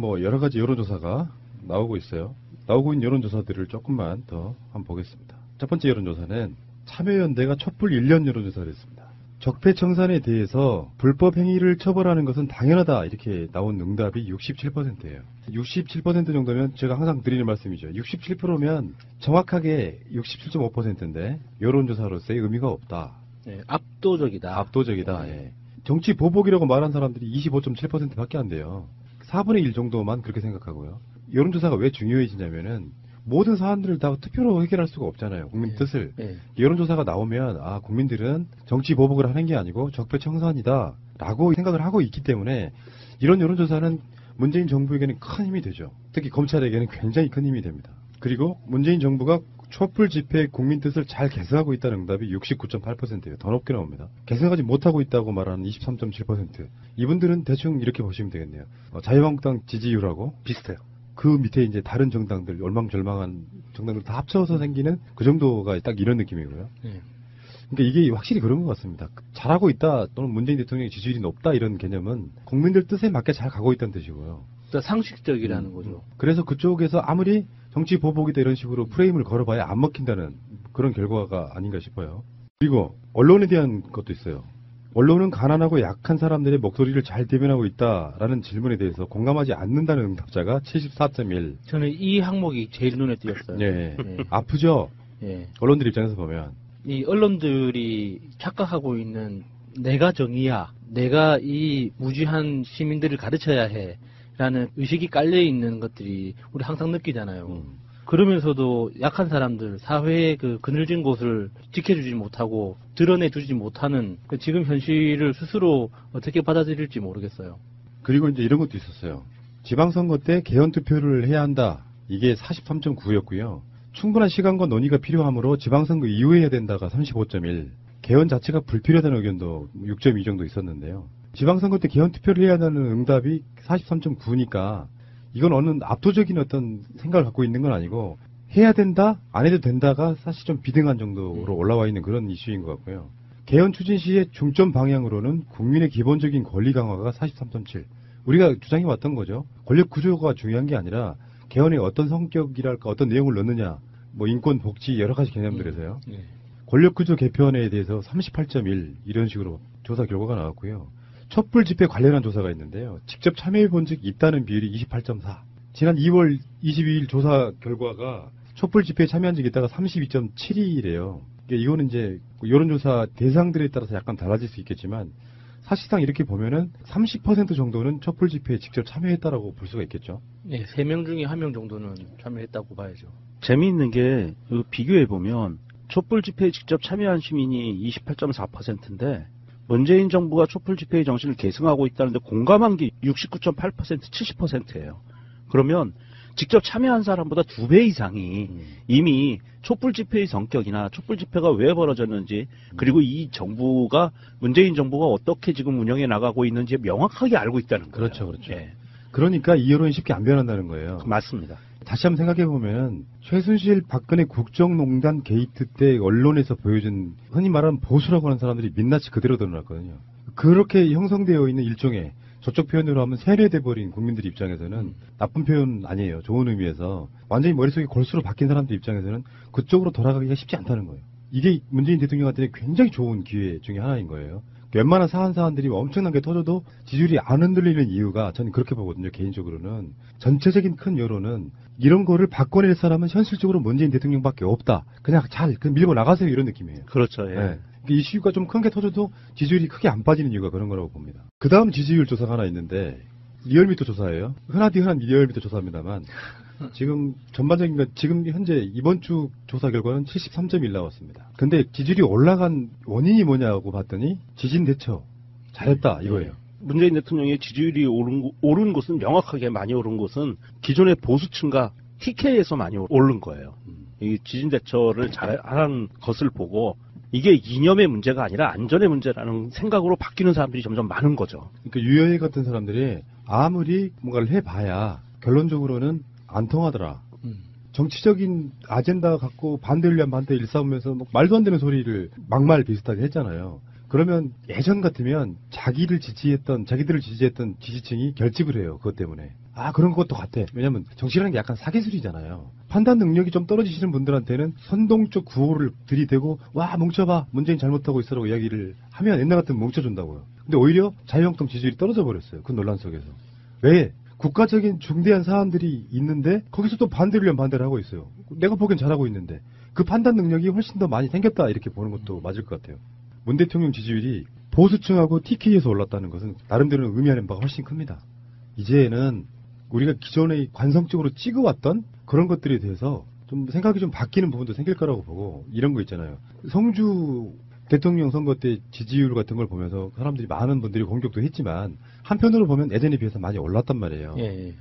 뭐 여러 가지 여론조사가 나오고 있어요. 나오고 있는 여론조사들을 조금만 더 한번 보겠습니다. 첫 번째 여론조사는 참여연대가 촛불 1년 여론조사를 했습니다. 적폐청산에 대해서 불법 행위를 처벌하는 것은 당연하다 이렇게 나온 응답이 67%예요. 67% 정도면 제가 항상 드리는 말씀이죠. 67%면 정확하게 67.5%인데 여론조사로서의 의미가 없다. 네, 압도적이다. 압도적이다. 예. 정치 보복이라고 말한 사람들이 25.7%밖에 안 돼요. 4분의 1 정도만 그렇게 생각하고요. 여론조사가 왜 중요해지냐면은 모든 사안들을 다 투표로 해결할 수가 없잖아요. 국민 뜻을. 여론조사가 나오면 아 국민들은 정치 보복을 하는 게 아니고 적폐청산이다 라고 생각을 하고 있기 때문에 이런 여론조사는 문재인 정부에게는 큰 힘이 되죠. 특히 검찰에게는 굉장히 큰 힘이 됩니다. 그리고 문재인 정부가 촛불 집회 국민 뜻을 잘 계승하고 있다는 응답이 69.8%예요. 더 높게 나옵니다. 계승하지 못하고 있다고 말하는 23.7%. 이분들은 대충 이렇게 보시면 되겠네요. 자유한국당 지지율하고 비슷해요. 그 밑에 이제 다른 정당들, 얼망절망한 정당들 다 합쳐서 생기는 그 정도가 딱 이런 느낌이고요. 그러니까 이게 확실히 그런 것 같습니다. 잘하고 있다 또는 문재인 대통령의 지지율이 높다 이런 개념은 국민들 뜻에 맞게 잘 가고 있다는 뜻이고요. 그러니까 상식적이라는 거죠. 그래서 그쪽에서 아무리 정치 보복이다 이런 식으로 프레임을 걸어봐야 안 먹힌다는 그런 결과가 아닌가 싶어요. 그리고 언론에 대한 것도 있어요. 언론은 가난하고 약한 사람들의 목소리를 잘 대변하고 있다라는 질문에 대해서 공감하지 않는다는 응답자가 74.1. 저는 이 항목이 제일 눈에 띄었어요. 네. 아프죠? 언론들 입장에서 보면. 이 언론들이 착각하고 있는 내가 정의야, 내가 이 무지한 시민들을 가르쳐야 해 라는 의식이 깔려있는 것들이 우리 항상 느끼잖아요. 그러면서도 약한 사람들, 사회의 그 그늘진 곳을 지켜주지 못하고 드러내주지 못하는 그 지금 현실을 스스로 어떻게 받아들일지 모르겠어요. 그리고 이제 이런 것도 있었어요. 지방선거 때 개헌투표를 해야 한다. 이게 43.9였고요. 충분한 시간과 논의가 필요하므로 지방선거 이후에 해야 된다가 35.1. 개헌 자체가 불필요하다는 의견도 6.2 정도 있었는데요. 지방선거 때 개헌투표를 해야 하는 응답이 43.9니까 이건 어느 압도적인 어떤 생각을 갖고 있는 건 아니고 해야 된다, 안 해도 된다가 사실 좀 비등한 정도로 올라와 있는 그런 이슈인 것 같고요. 개헌 추진 시의 중점 방향으로는 국민의 기본적인 권리 강화가 43.7. 우리가 주장해왔던 거죠. 권력 구조가 중요한 게 아니라 개헌의 어떤 성격이랄까 어떤 내용을 넣느냐, 뭐 인권, 복지 여러 가지 개념들에서요. 권력 구조 개편에 대해서 38.1 이런 식으로 조사 결과가 나왔고요. 촛불 집회 관련한 조사가 있는데요. 직접 참여해 본 적 있다는 비율이 28.4. 지난 2월 22일 조사 결과가 촛불 집회에 참여한 적이 있다가 32.7이래요. 이거는 이제 여론조사 대상들에 따라서 약간 달라질 수 있겠지만 사실상 이렇게 보면은 30% 정도는 촛불 집회에 직접 참여했다라고 볼 수가 있겠죠. 네, 3명 중에 1명 정도는 참여했다고 봐야죠. 재미있는 게 비교해보면 촛불 집회에 직접 참여한 시민이 28.4%인데 문재인 정부가 촛불 집회의 정신을 계승하고 있다는데 공감한 게 69.8%, 70%예요. 그러면 직접 참여한 사람보다 2배 이상이 이미 촛불 집회의 성격이나 촛불 집회가 왜 벌어졌는지 그리고 이 정부가 문재인 정부가 어떻게 지금 운영해 나가고 있는지 명확하게 알고 있다는 거예요. 그렇죠, 그렇죠. 예. 그러니까 이 여론이 쉽게 안 변한다는 거예요. 맞습니다. 다시 한번 생각해 보면 최순실 박근혜 국정농단 게이트 때 언론에서 보여준 흔히 말하는 보수라고 하는 사람들이 민낯이 그대로 드러났거든요. 그렇게 형성되어 있는 일종의 저쪽 표현으로 하면 세뇌돼 버린 국민들 입장에서는 나쁜 표현 아니에요. 좋은 의미에서 완전히 머릿속에 골수로 박힌 사람들 입장에서는 그쪽으로 돌아가기가 쉽지 않다는 거예요. 이게 문재인 대통령한테 굉장히 좋은 기회 중에 하나인 거예요. 웬만한 사안들이 엄청나게 터져도 지지율이 안 흔들리는 이유가 저는 그렇게 보거든요. 개인적으로는 전체적인 큰 여론은 이런 거를 바꿔낼 사람은 현실적으로 문재인 대통령밖에 없다. 그냥 잘 밀고 나가세요 이런 느낌이에요. 그렇죠. 예. 네. 이슈가 좀 큰 게 터져도 지지율이 크게 안 빠지는 이유가 그런 거라고 봅니다. 그 다음 지지율 조사가 하나 있는데 리얼미터 조사예요. 흔한 리얼미터 조사입니다만 지금 전반적인 건 지금 현재 이번 주 조사 결과는 73.1 나왔습니다. 근데 지지율이 올라간 원인이 뭐냐고 봤더니 지진 대처 잘했다 이거예요. 문재인 대통령의 지지율이 오른 곳은 명확하게 많이 오른 곳은 기존의 보수층과 TK에서 많이 오른 거예요. 이 지진 대처를 잘한 것을 보고 이게 이념의 문제가 아니라 안전의 문제라는 생각으로 바뀌는 사람들이 점점 많은 거죠. 그러니까 유여해 같은 사람들이 아무리 뭔가를 해봐야 결론적으로는 안 통하더라. 정치적인 아젠다 갖고 반대를 위한 반대 일삼으면서 뭐 말도 안 되는 소리를 막말 비슷하게 했잖아요. 그러면 예전 같으면 자기들을 지지했던 지지층이 결집을 해요. 그것 때문에. 그런 것도 같아. 왜냐면 정치라는 게 약간 사기술이잖아요. 판단 능력이 좀 떨어지시는 분들한테는 선동적 구호를 들이대고 와 뭉쳐봐 문재인 잘못하고 있어라고 이야기를 하면 옛날 같으면 뭉쳐준다고요. 근데 오히려 자유한국당 지지율이 떨어져 버렸어요. 그 논란 속에서. 왜? 국가적인 중대한 사안들이 있는데 거기서 또 반대를 위한 반대를 하고 있어요. 내가 보기엔 잘하고 있는데 그 판단 능력이 훨씬 더 많이 생겼다 이렇게 보는 것도 맞을 것 같아요. 문 대통령 지지율이 보수층하고 TK에서 올랐다는 것은 나름대로 의미하는 바가 훨씬 큽니다. 이제는 우리가 기존에 관성적으로 찍어왔던 그런 것들에 대해서 좀 생각이 좀 바뀌는 부분도 생길 거라고 보고 이런 거 있잖아요. 성주 대통령 선거 때 지지율 같은 걸 보면서 사람들이 많은 분들이 공격도 했지만 한편으로 보면 예전에 비해서 많이 올랐단 말이에요. 예.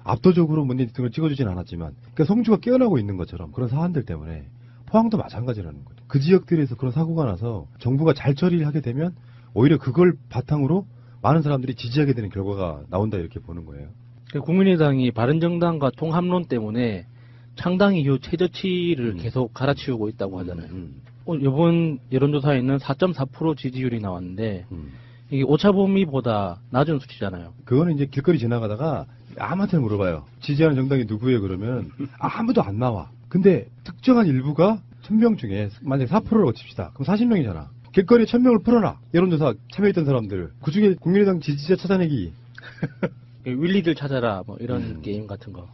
압도적으로 문재인 대통령을 찍어주진 않았지만 그러니까 성주가 깨어나고 있는 것처럼 그런 사안들 때문에 포항도 마찬가지라는 거죠. 그 지역들에서 그런 사고가 나서 정부가 잘 처리를 하게 되면 오히려 그걸 바탕으로 많은 사람들이 지지하게 되는 결과가 나온다 이렇게 보는 거예요. 국민의당이 바른정당과 통합론 때문에 창당 이후 최저치를 계속 갈아치우고 있다고 하잖아요. 이번 여론조사에는 4.4% 지지율이 나왔는데 이게 오차범위보다 낮은 수치잖아요. 그거는 이제 길거리 지나가다가 아무한테 물어봐요. 지지하는 정당이 누구예요? 그러면 아무도 안 나와. 근데 특정한 일부가 1000명 중에 만약에 4%라고 칩시다. 그럼 40명이잖아. 길거리에 1000명을 풀어라. 여론조사 참여했던 사람들. 그중에 국민의당 지지자 찾아내기. 윌리들 찾아라 뭐 이런 게임 같은 거.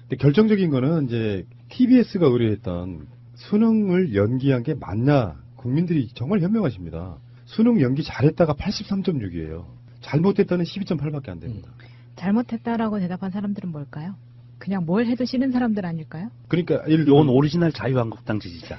근데 결정적인 거는 이제 TBS가 의뢰했던 수능을 연기한 게 맞냐. 국민들이 정말 현명하십니다. 수능 연기 잘했다가 83.6이에요. 잘못했다는 12.8밖에 안 됩니다. 잘못했다라고 대답한 사람들은 뭘까요? 그냥 뭘 해도 싫은 사람들 아닐까요? 그러니까 이건 오리지널 자유한국당 지지자.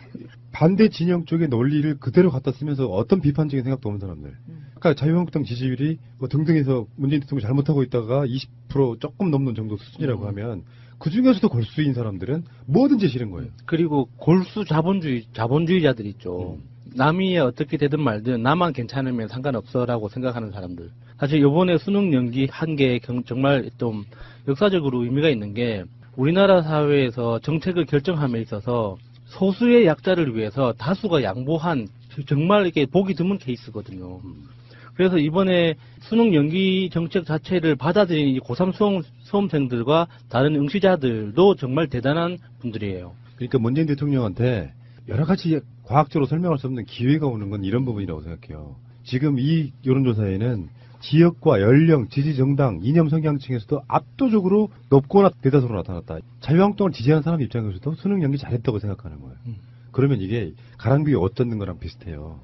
반대 진영 쪽의 논리를 그대로 갖다 쓰면서 어떤 비판적인 생각도 없는 사람들. 그러니까 자유한국당 지지율이 뭐 등등해서 문재인 대통령이 잘못하고 있다가 20% 조금 넘는 정도 수준이라고 하면 그 중에서도 골수인 사람들은 뭐든지 싫은 거예요. 그리고 골수 자본주의자들 있죠. 남이 어떻게 되든 말든 나만 괜찮으면 상관없어라고 생각하는 사람들. 사실 이번에 수능 연기한 게 정말 좀 역사적으로 의미가 있는 게 우리나라 사회에서 정책을 결정함에 있어서 소수의 약자를 위해서 다수가 양보한 정말 이렇게 보기 드문 케이스거든요. 그래서 이번에 수능 연기 정책 자체를 받아들인 이 고3 수험생들과 다른 응시자들도 정말 대단한 분들이에요. 그러니까 문재인 대통령한테 여러 가지 과학적으로 설명할 수 없는 기회가 오는 건 이런 부분이라고 생각해요. 지금 이 여론조사에는 지역과 연령, 지지 정당, 이념 성향층에서도 압도적으로 높거나 대다수로 나타났다. 자유한국당을 지지하는 사람 입장에서도 수능 연기 잘했다고 생각하는 거예요. 그러면 이게 가랑비에 옷 젖는 거랑 비슷해요.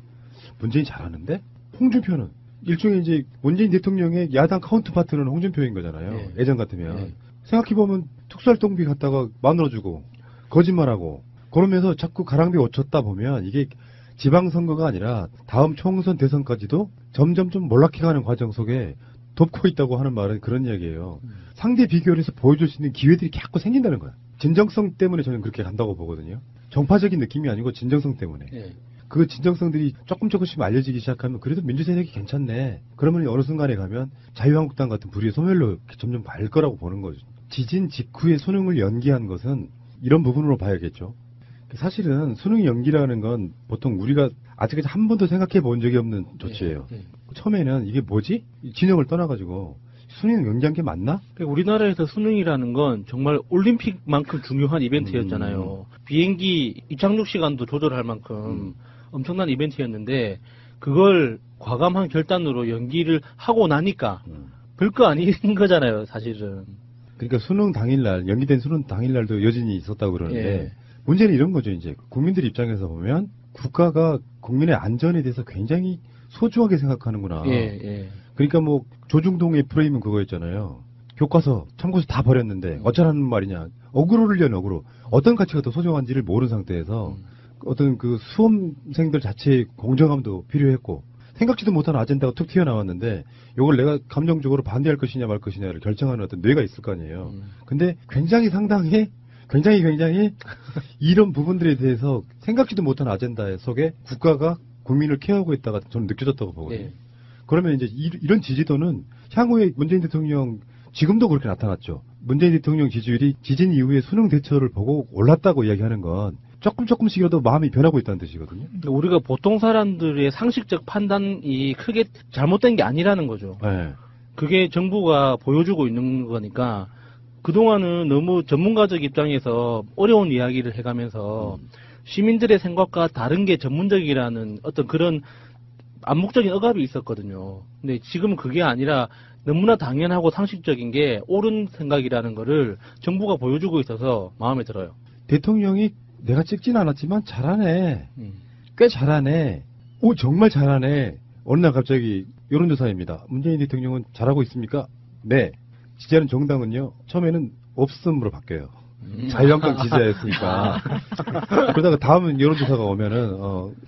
문재인 잘하는데 홍준표는 일종의 이제 문재인 대통령의 야당 카운트파트는 홍준표인 거잖아요. 네. 예전 같으면. 네. 생각해보면 특수활동비 갖다가 만들어주고 거짓말하고 그러면서 자꾸 가랑비에 옷 젖다 보면 이게 지방선거가 아니라 다음 총선 대선까지도 점점 좀 몰락해가는 과정 속에 돕고 있다고 하는 말은 그런 이야기예요. 상대 비교를 해서 보여줄 수 있는 기회들이 자꾸 생긴다는 거야. 진정성 때문에 저는 그렇게 간다고 보거든요. 정파적인 느낌이 아니고 진정성 때문에. 예. 그 진정성들이 조금씩 알려지기 시작하면 그래도 민주세력이 괜찮네. 그러면 어느 순간에 가면 자유한국당 같은 불의의 소멸로 점점 갈 거라고 보는 거죠. 지진 직후에 수능을 연기한 것은 이런 부분으로 봐야겠죠. 사실은 수능 연기라는 건 보통 우리가 아직까지 한 번도 생각해 본 적이 없는 조치예요. 예. 처음에는 이게 뭐지? 진영을 떠나가지고 수능 연기한 게 맞나? 그러니까 우리나라에서 수능이라는 건 정말 올림픽만큼 중요한 이벤트였잖아요. 비행기 입착륙 시간도 조절할 만큼 엄청난 이벤트였는데 그걸 과감한 결단으로 연기를 하고 나니까 별거 아닌 거잖아요, 사실은. 그러니까 수능 당일날, 연기된 수능 당일날도 여진이 있었다고 그러는데 예. 문제는 이런 거죠. 이제 국민들 입장에서 보면 국가가 국민의 안전에 대해서 굉장히 소중하게 생각하는구나. 예. 그러니까 뭐 조중동의 프레임은 그거였잖아요. 교과서, 참고서 다 버렸는데 어쩌라는 말이냐. 어그로를 위한 어그로. 어떤 가치가 더 소중한지를 모르는 상태에서 어떤 그 수험생들 자체의 공정함도 필요했고 생각지도 못한 아젠다가 툭 튀어나왔는데 이걸 내가 감정적으로 반대할 것이냐 말 것이냐를 결정하는 어떤 뇌가 있을 거 아니에요. 근데 굉장히 이런 부분들에 대해서 생각지도 못한 아젠다 속에 국가가 국민을 케어하고 있다가 저는 느껴졌다고 보거든요. 예. 그러면 이제 이런 지지도는 향후에 문재인 대통령 지금도 그렇게 나타났죠. 문재인 대통령 지지율이 지진 이후에 수능 대처를 보고 올랐다고 이야기하는 건 조금씩이라도 마음이 변하고 있다는 뜻이거든요. 우리가 보통 사람들의 상식적 판단이 크게 잘못된 게 아니라는 거죠. 네. 그게 정부가 보여주고 있는 거니까 그동안은 너무 전문가적 입장에서 어려운 이야기를 해가면서 시민들의 생각과 다른 게 전문적이라는 어떤 그런 암묵적인 억압이 있었거든요. 근데 지금은 그게 아니라 너무나 당연하고 상식적인 게 옳은 생각이라는 거를 정부가 보여주고 있어서 마음에 들어요. 대통령이 내가 찍진 않았지만 잘하네. 음. 꽤 잘하네. 오, 정말 잘하네. 어느 날 갑자기 여론조사입니다. 문재인 대통령은 잘하고 있습니까? 네. 지지하는 정당은요, 처음에는 없음으로 바뀌어요. 자유한국당 지지자였으니까. 그러다가 다음 여론조사가 오면은,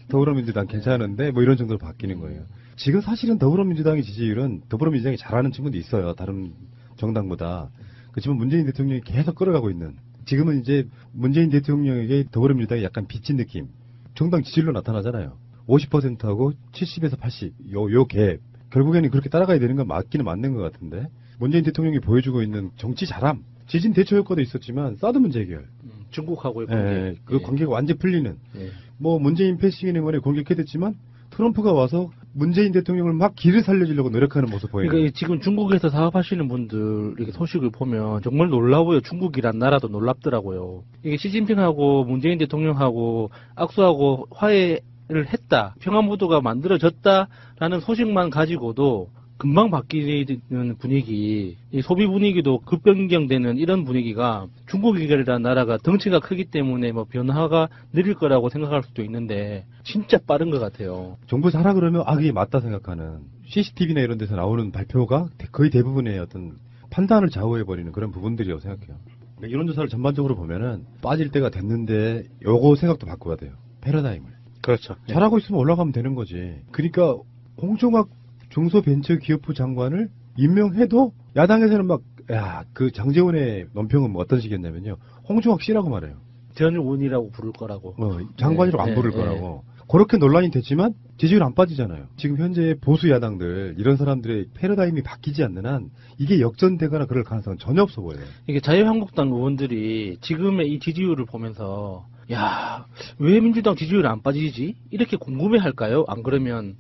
더불어민주당 괜찮은데, 뭐 이런 정도로 바뀌는 거예요. 지금 사실은 더불어민주당의 지지율은 더불어민주당이 잘하는 친구도 있어요. 다른 정당보다. 그렇지만 문재인 대통령이 계속 끌어가고 있는. 지금은 이제 문재인 대통령에게 더불어민주당이 약간 빚진 느낌. 정당 지지율로 나타나잖아요. 50%하고 70에서 80. 요 갭. 결국에는 그렇게 따라가야 되는 건 맞기는 맞는 것 같은데. 문재인 대통령이 보여주고 있는 정치 잘함. 지진 대처 효과도 있었지만 사드 문제 해결. 중국하고의 관계. 예, 그 예. 관계가 완전 풀리는. 예. 뭐 문재인 패싱이네 뭐네 공격해댔지만 트럼프가 와서 문재인 대통령을 막 길을 살려주려고 노력하는 모습 보여요. 그러니까 지금 중국에서 사업하시는 분들 이렇게 소식을 보면 정말 놀라워요. 중국이란 나라도 놀랍더라고요. 이게 시진핑하고 문재인 대통령하고 악수하고 화해를 했다. 평화무드가 만들어졌다라는 소식만 가지고도 금방 바뀌는 분위기, 이 소비 분위기도 급변경되는 이런 분위기가 중국이라는 나라가 덩치가 크기 때문에 뭐 변화가 느릴 거라고 생각할 수도 있는데 진짜 빠른 것 같아요. 정부 사라 그러면 그게 맞다 생각하는 CCTV나 이런 데서 나오는 발표가 거의 대부분의 어떤 판단을 좌우해버리는 그런 부분들이라고 생각해요. 그러니까 이론조사를 전반적으로 보면은 빠질 때가 됐는데 요거 생각도 바꿔야 돼요. 패러다임을. 그렇죠. 잘하고 있으면 올라가면 되는 거지. 그러니까 홍종학 중소벤처기업부 장관을 임명해도 야당에서는 막, 야, 그 장제원의 논평은 뭐 어떤 식이었냐면요. 홍종학 씨라고 말해요. 전원이라고 부를 거라고. 장관이라고 안 부를 거라고. 그렇게 논란이 됐지만 지지율 안 빠지잖아요. 지금 현재 보수 야당들 이런 사람들의 패러다임이 바뀌지 않는 한 이게 역전되거나 그럴 가능성은 전혀 없어 보여요. 이게 자유한국당 의원들이 지금의 이 지지율을 보면서 야, 왜 민주당 지지율이 안 빠지지? 이렇게 궁금해할까요? 안 그러면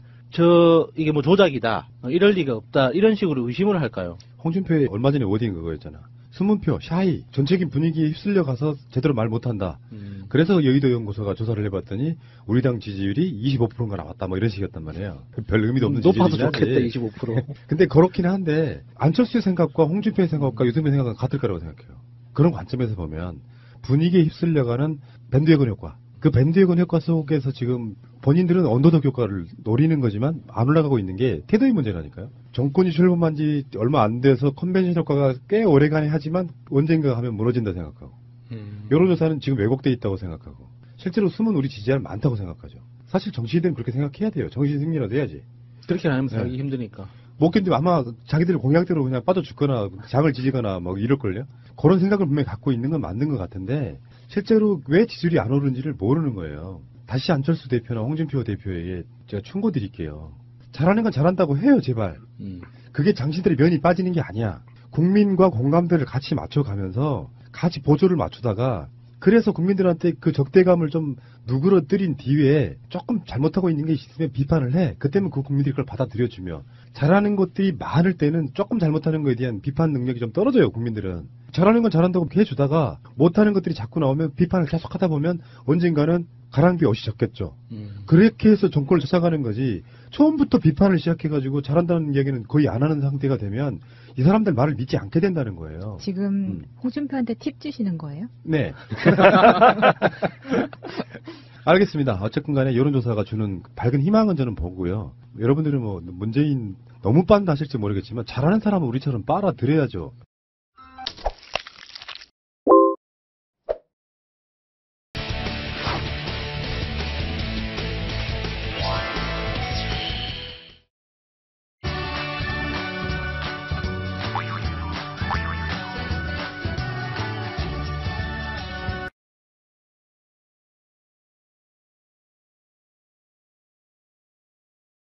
이게 뭐 조작이다. 이럴 리가 없다. 이런 식으로 의심을 할까요? 홍준표의 얼마 전에 워딩 그거였잖아. 숨문표, 샤이, 전체적인 분위기에 휩쓸려 가서 제대로 말 못한다. 그래서 여의도 연구소가 조사를 해봤더니 우리 당 지지율이 25%인가 나왔다. 뭐 이런 식이었단 말이에요. 별 의미도 없는 높아도 지지율이긴 좋겠다. 하지. 25%. 근데 그렇긴 한데 안철수의 생각과 홍준표의 생각과 유승민의 생각은 같을 거라고 생각해요. 그런 관점에서 보면 분위기에 휩쓸려가는 밴드웨건 효과. 그 밴드웨건 효과 속에서 지금 본인들은 언더독 효과를 노리는 거지만 안 올라가고 있는 게 태도의 문제라니까요. 정권이 출범한 지 얼마 안 돼서 컨벤션 효과가 꽤 오래간에 하지만 언젠가 하면 무너진다 생각하고 여론조사는 지금 왜곡돼 있다고 생각하고 실제로 숨은 우리 지지자는 많다고 생각하죠. 사실 정치인들은 그렇게 생각해야 돼요. 정신 승리라도 해야지. 그렇게 안 하면 살기 네. 힘드니까. 못 견디면 아마 자기들 공약대로 그냥 빠져 죽거나 장을 지지거나 뭐 이럴걸요. 그런 생각을 분명히 갖고 있는 건 맞는 것 같은데 실제로 왜 지지율이 안 오르는지를 모르는 거예요. 다시 안철수 대표나 홍준표 대표에게 제가 충고 드릴게요. 잘하는 건 잘한다고 해요, 제발. 그게 당신들의 면이 빠지는 게 아니야. 국민과 공감대를 같이 맞춰가면서 같이 보조를 맞추다가 그래서 국민들한테 그 적대감을 좀 누그러뜨린 뒤에 조금 잘못하고 있는 게 있으면 비판을 해. 그때는 그 국민들이 그걸 받아들여주며 잘하는 것들이 많을 때는 조금 잘못하는 거에 대한 비판 능력이 좀 떨어져요, 국민들은. 잘하는 건 잘한다고 해주다가 못하는 것들이 자꾸 나오면 비판을 계속 하다 보면 언젠가는 가랑비 옷이 졌겠죠. 그렇게 해서 정권을 쫓아가는 거지 처음부터 비판을 시작해가지고 잘한다는 이야기는 거의 안 하는 상태가 되면 이 사람들 말을 믿지 않게 된다는 거예요. 지금 홍준표한테 팁 주시는 거예요? 네. 알겠습니다. 어쨌든 간에 여론조사가 주는 밝은 희망은 저는 보고요. 여러분들은 뭐 문재인 너무 빤다 하실지 모르겠지만 잘하는 사람은 우리처럼 빨아들여야죠.